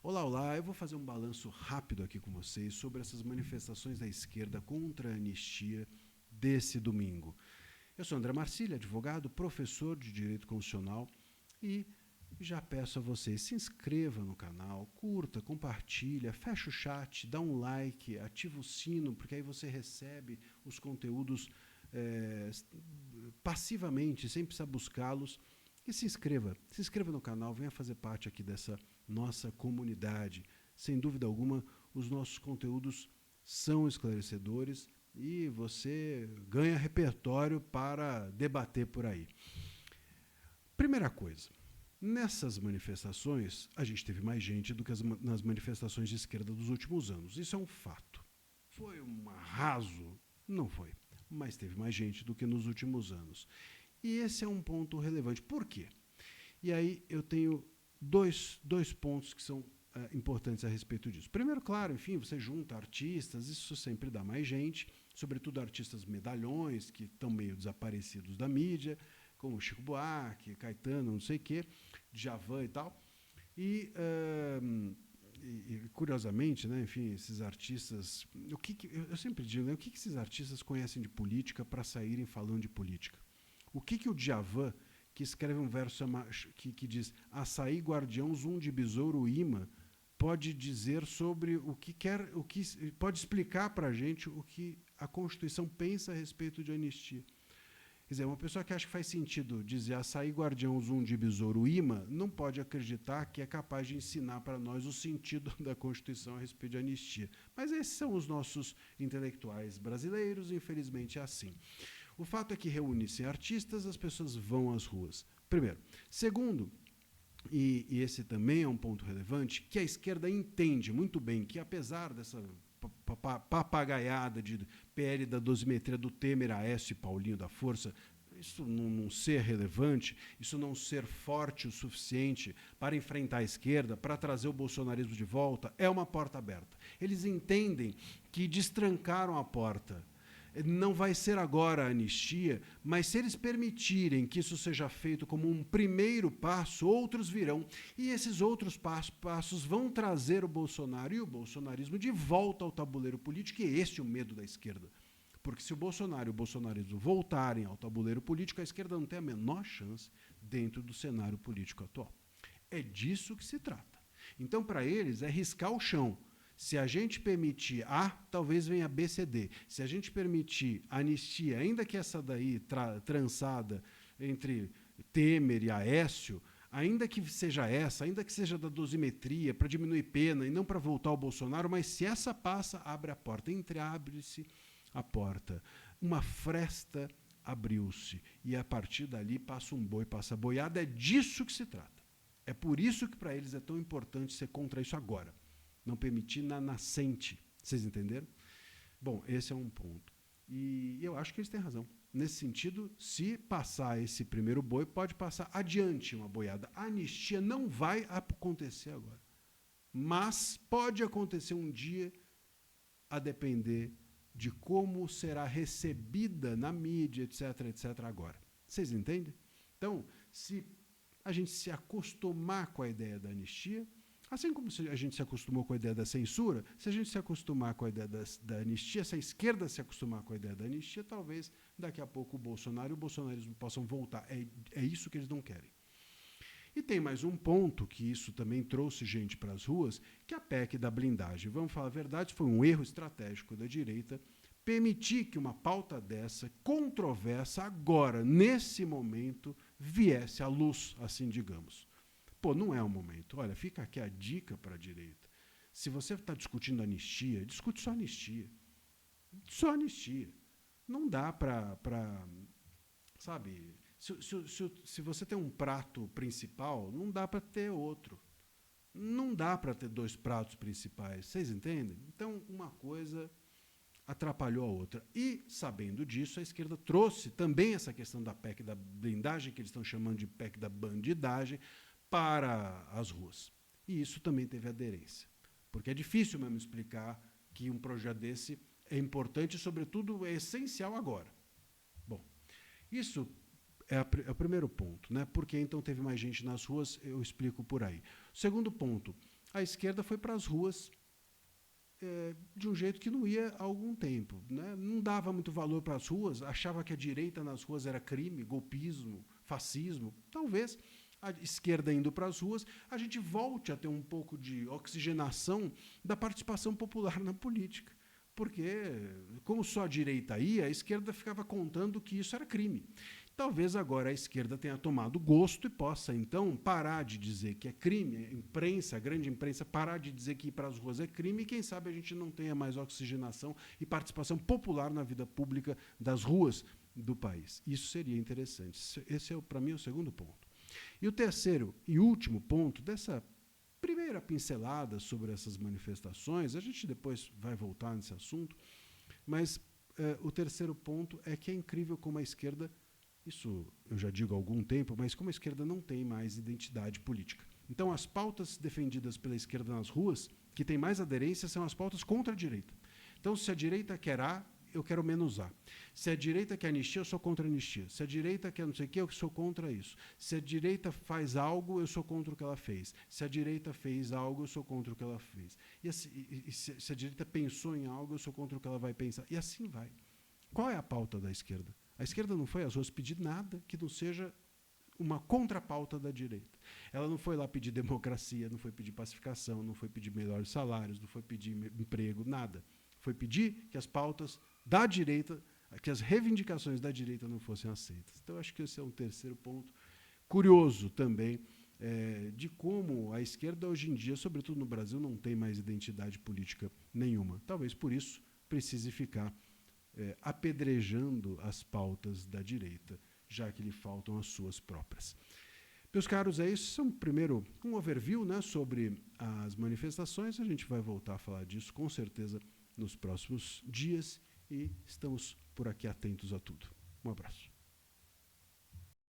Olá, olá, eu vou fazer um balanço rápido aqui com vocês sobre essas manifestações da esquerda contra a anistia desse domingo. Eu sou André Marcílio, advogado, professor de Direito Constitucional e já peço a vocês, se inscreva no canal, curta, compartilha, fecha o chat, dá um like, ativa o sino, porque aí você recebe os conteúdos passivamente, sem precisar buscá-los. E se inscreva no canal, venha fazer parte aqui dessa nossa comunidade. Sem dúvida alguma, os nossos conteúdos são esclarecedores e você ganha repertório para debater por aí. Primeira coisa, nessas manifestações, a gente teve mais gente do que nas manifestações de esquerda dos últimos anos. Isso é um fato. Foi um arraso? Não foi. Mas teve mais gente do que nos últimos anos. E esse é um ponto relevante. Por quê? E aí eu tenho dois pontos que são importantes a respeito disso. Primeiro, claro, enfim, você junta artistas, isso sempre dá mais gente, sobretudo artistas medalhões, que estão meio desaparecidos da mídia, como Chico Buarque, Caetano, não sei o quê, Djavan e tal. E curiosamente, né, enfim, esses artistas... eu sempre digo, né, o que esses artistas conhecem de política para saírem falando de política? O que o Djavan, que escreve um verso que diz açaí, guardião, zum de besouro, imã, pode dizer sobre pode explicar para a gente o que a Constituição pensa a respeito de anistia. Quer dizer, uma pessoa que acha que faz sentido dizer açaí, guardião, zum de besouro, imã, não pode acreditar que é capaz de ensinar para nós o sentido da Constituição a respeito de anistia. Mas esses são os nossos intelectuais brasileiros, infelizmente é assim. O fato é que reúne-se artistas, as pessoas vão às ruas. Primeiro. Segundo, e esse também é um ponto relevante, que a esquerda entende muito bem que, apesar dessa papagaiada de PL da dosimetria do Temer, Aécio e Paulinho da Força, isso não ser relevante, isso não ser forte o suficiente para enfrentar a esquerda, para trazer o bolsonarismo de volta, é uma porta aberta. Eles entendem que destrancaram a porta. Não vai ser agora a anistia, mas se eles permitirem que isso seja feito como um primeiro passo, outros virão. E esses outros passos vão trazer o Bolsonaro e o bolsonarismo de volta ao tabuleiro político, e esse é o medo da esquerda. Porque se o Bolsonaro e o bolsonarismo voltarem ao tabuleiro político, a esquerda não tem a menor chance dentro do cenário político atual. É disso que se trata. Então, para eles, é riscar o chão. Se a gente permitir A, talvez venha B, C, D. Se a gente permitir anistia, ainda que essa daí trançada entre Temer e Aécio, ainda que seja essa, ainda que seja da dosimetria, para diminuir pena e não para voltar ao Bolsonaro, mas se essa passa, abre a porta. Entreabre-se a porta. Uma fresta abriu-se. E a partir dali passa um boi, passa a boiada. É disso que se trata. É por isso que para eles é tão importante ser contra isso agora. Não permitir na nascente. Vocês entenderam? Bom, esse é um ponto. E eu acho que eles têm razão. Nesse sentido, se passar esse primeiro boi, pode passar adiante uma boiada. A anistia não vai acontecer agora. Mas pode acontecer um dia, a depender de como será recebida na mídia, etc., etc., agora. Vocês entendem? Então, se a gente se acostumar com a ideia da anistia, assim como a gente se acostumou com a ideia da censura, se a gente se acostumar com a ideia da anistia, se a esquerda se acostumar com a ideia da anistia, talvez daqui a pouco o Bolsonaro e o bolsonarismo possam voltar. É isso que eles não querem. E tem mais um ponto, que isso também trouxe gente para as ruas, que é a PEC da blindagem. Vamos falar a verdade, foi um erro estratégico da direita permitir que uma pauta dessa, controversa, agora, nesse momento, viesse à luz, assim digamos. Pô, não é o momento. Olha, fica aqui a dica para a direita. Se você está discutindo anistia, discute só anistia. Só anistia. Não dá para sabe, se você tem um prato principal, não dá para ter outro. Não dá para ter dois pratos principais. Vocês entendem? Então, uma coisa atrapalhou a outra. E, sabendo disso, a esquerda trouxe também essa questão da PEC da blindagem, que eles estão chamando de PEC da bandidagem, para as ruas. E isso também teve aderência. Porque é difícil mesmo explicar que um projeto desse é importante e, sobretudo, é essencial agora. Bom, isso é o primeiro ponto, né? Porque então teve mais gente nas ruas, eu explico por aí. Segundo ponto, a esquerda foi para as ruas de um jeito que não ia há algum tempo, né? Não dava muito valor para as ruas, achava que a direita nas ruas era crime, golpismo, fascismo. Talvez a esquerda indo para as ruas, a gente volte a ter um pouco de oxigenação da participação popular na política. Porque, como só a direita ia, a esquerda ficava contando que isso era crime. Talvez agora a esquerda tenha tomado gosto e possa, então, parar de dizer que é crime, a imprensa, a grande imprensa, parar de dizer que ir para as ruas é crime, e quem sabe a gente não tenha mais oxigenação e participação popular na vida pública das ruas do país. Isso seria interessante. Esse é, para mim, o segundo ponto. E o terceiro e último ponto dessa primeira pincelada sobre essas manifestações, a gente depois vai voltar nesse assunto, mas o terceiro ponto é que é incrível como a esquerda, isso eu já digo há algum tempo, mas como a esquerda não tem mais identidade política. Então, as pautas defendidas pela esquerda nas ruas, que têm mais aderência, são as pautas contra a direita. Então, se a direita quer A, eu quero menos A. Se a direita quer anistia, eu sou contra a anistia. Se a direita quer não sei o quê, eu sou contra isso. Se a direita faz algo, eu sou contra o que ela fez. Se a direita fez algo, eu sou contra o que ela fez. Se a direita pensou em algo, eu sou contra o que ela vai pensar. E assim vai. Qual é a pauta da esquerda? A esquerda não foi às ruas pedir nada que não seja uma contrapauta da direita. Ela não foi lá pedir democracia, não foi pedir pacificação, não foi pedir melhores salários, não foi pedir emprego, nada. Foi pedir que as pautas da direita, que as reivindicações da direita não fossem aceitas. Então, acho que esse é um terceiro ponto curioso também de como a esquerda hoje em dia, sobretudo no Brasil, não tem mais identidade política nenhuma. Talvez por isso precise ficar apedrejando as pautas da direita, já que lhe faltam as suas próprias. Meus caros, é isso. É primeiro um overview, né, sobre as manifestações. A gente vai voltar a falar disso, com certeza, nos próximos dias, e estamos por aqui atentos a tudo. Um abraço.